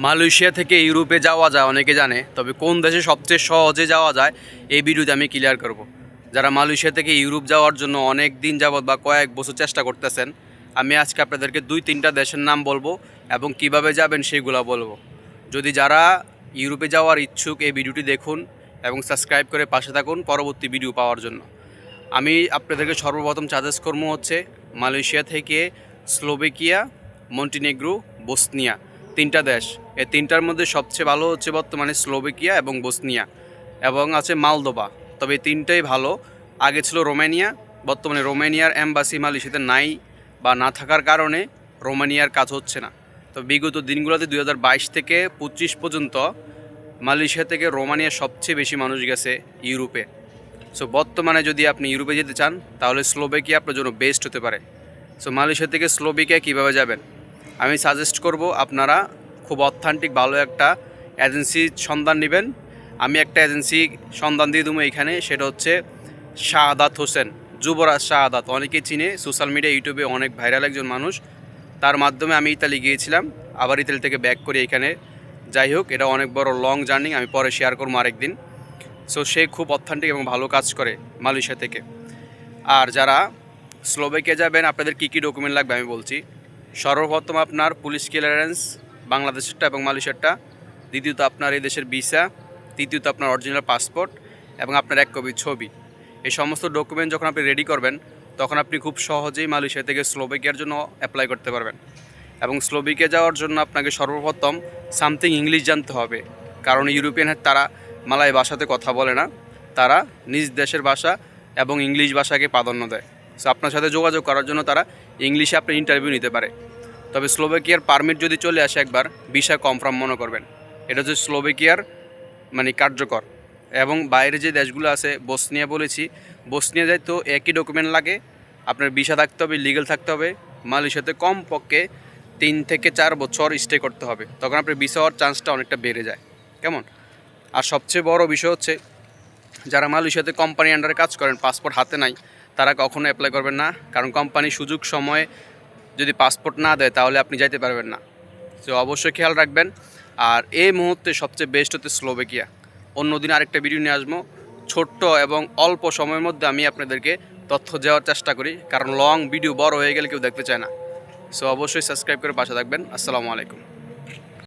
Malaysia থেকে ইউরোপে যাওয়া যায় অনেকে জানে, তবে কোন দেশে সবচেয়ে সহজে যাওয়া যায় এই ভিডিওতে আমি ক্লিয়ার করব। যারা মালয়েশিয়া থেকে ইউরোপ যাওয়ার জন্য অনেক দিন যাবৎ বা কয়েক বছর চেষ্টা করতেছেন, আমি আজকে আপনাদেরকে 2-3টা দেশের নাম বলবো এবং কিভাবে যাবেন সেগুলো বলবো। যদি যারা ইউরোপে যাওয়ার ইচ্ছুক এই ভিডিওটি দেখুন এবং সাবস্ক্রাইব করে পাশে থাকুন পরবর্তী ভিডিও পাওয়ার জন্য। আমি আপনাদেরকে সর্বপ্রথম সাজেস্ট করবো হচ্ছে মালয়েশিয়া থেকে স্লোভাকিয়া, মন্টিনেগ্রো, বসনিয়া, 3টা দেশ। এই 3টার মধ্যে সবচেয়ে ভালো হচ্ছে বর্তমানে স্লোভাকিয়া এবং বসনিয়া, এবং আছে মালদোভা। তবে এই 3টাই ভালো। আগে ছিল রোমানিয়া, বর্তমানে রোমানিয়ার এম্বাসি মালয়েশিয়াতে নাই বা না থাকার কারণে রোমানিয়ার কাজ হচ্ছে না। তো বিগত দিনগুলোতে 2022 থেকে 25 পর্যন্ত মালয়েশিয়া থেকে রোমানিয়া সবচেয়ে বেশি মানুষ গেছে ইউরোপে। সো বর্তমানে যদি আপনি ইউরোপে যেতে চান তাহলে স্লোভাকিয়া আপনার জন্য বেস্ট হতে পারে। সো মালয়েশিয়া থেকে স্লোভাকিয়া কীভাবে যাবেন আমি সাজেস্ট করব, আপনারা খুব অথেন্টিক ভালো একটা এজেন্সির সন্ধান নেবেন। আমি একটা এজেন্সি সন্ধান দিয়ে দেবো এখানে, সেটা হচ্ছে শাহাদাত হোসেন, যুবরাজ শাহাদাত। অনেকেই চিনে, সোশ্যাল মিডিয়া ইউটিউবে অনেক ভাইরাল একজন মানুষ। তার মাধ্যমে আমি ইতালি গিয়েছিলাম, আবার ইতালি থেকে ব্যাক করি এখানে। যাই হোক, এটা অনেক বড় লং জার্নি, আমি পরে শেয়ার করবো আরেকদিন। সো সে খুব অথেন্টিক এবং ভালো কাজ করে মালয়েশিয়া থেকে। আর যারা স্লোভাকিয়া যাবেন আপনাদের কী কী ডকুমেন্ট লাগবে আমি বলছি। সর্বপ্রথম আপনার পুলিশ ক্লিয়ারেন্স, বাংলাদেশেরটা এবং মালয়েশিয়ারটা। দ্বিতীয়ত আপনার এই দেশের ভিসা। তৃতীয়ত আপনার অরিজিনাল পাসপোর্ট এবং আপনার 1 কপি ছবি। এই সমস্ত ডকুমেন্ট যখন আপনি রেডি করবেন তখন আপনি খুব সহজেই মালয়েশিয়া থেকে স্লোভাকিয়ার জন্য অ্যাপ্লাই করতে পারবেন। এবং স্লোভাকিয়া যাওয়ার জন্য আপনাকে সর্বপ্রথম সামথিং ইংলিশ জানতে হবে, কারণ ইউরোপিয়ান তারা মালয় ভাষাতে কথা বলে না, তারা নিজ দেশের ভাষা এবং ইংলিশ ভাষাকে প্রাধান্য দেয়। সো আপনার সাথে যোগাযোগ করার জন্য তারা ইংলিশে আপনার ইন্টারভিউ নিতে পারে। তবে স্লোভাকিয়ার পারমিট যদি চলে আসে একবার, ভিসা কনফার্ম মনে করবেন। এটা হচ্ছে স্লোভাকিয়ার মানে কার্যকর। এবং বাইরে যে দেশগুলো আছে, বসনিয়া বলেছি, বসনিয়া যাই তো একই ডকুমেন্ট লাগে। আপনার ভিসা থাকতে হবে, লিগ্যাল থাকতে হবে, মালয়েশিয়াতে কমপক্ষে 3 থেকে 4 বছর স্টে করতে হবে, তখন আপনার ভিসা হওয়ার চান্সটা অনেকটা বেড়ে যায়। কেমন? আর সবচেয়ে বড় বিষয় হচ্ছে, যারা মালয়েশিয়াতে কোম্পানি আন্ডারে কাজ করেন, পাসপোর্ট হাতে নাই, তারা কখনো অ্যাপ্লাই করবেন না, কারণ কোম্পানি সুযোগ সময়ে যদি পাসপোর্ট না দেয় তাহলে আপনি যাইতে পারবেন না। তো অবশ্যই খেয়াল রাখবেন। আর এই মুহূর্তে সবচেয়ে বেস্ট হচ্ছে স্লোভাকিয়া। অন্যদিন আরেকটা ভিডিও নিয়ে আসবো, ছোট্ট এবং অল্প সময়ের মধ্যে আমি আপনাদেরকে তথ্য দেওয়ার চেষ্টা করি, কারণ লং ভিডিও বড় হয়ে গেলে কেউ দেখতে চায় না। সো অবশ্যই সাবস্ক্রাইব করে পাশে থাকবেন। আসসালামু আলাইকুম।